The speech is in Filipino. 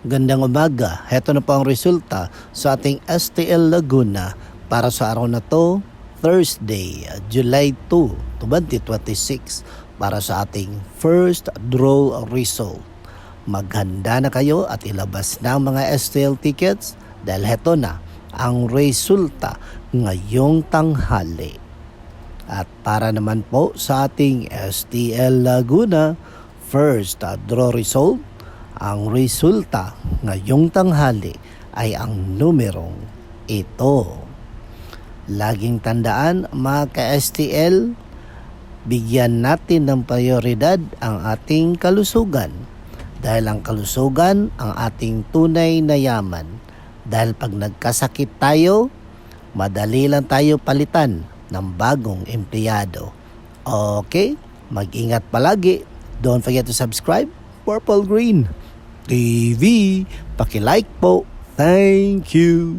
Gandang umaga, heto na po ang resulta sa ating STL Laguna para sa araw na to, Thursday, July 2, 2026 para sa ating first draw result. Maghanda na kayo at ilabas na ang mga STL tickets dahil heto na ang resulta ngayong tanghali. At para naman po sa ating STL Laguna first draw result, ang resulta ngayong tanghali ay ang numerong ito. Laging tandaan mga ka-STL, bigyan natin ng prioridad ang ating kalusugan. Dahil ang kalusugan ang ating tunay na yaman. Dahil pag nagkasakit tayo, madali lang tayo palitan ng bagong empleyado. Okay? Mag-ingat palagi. Don't forget to subscribe. Purple Green TV. Paki-like po. Thank you.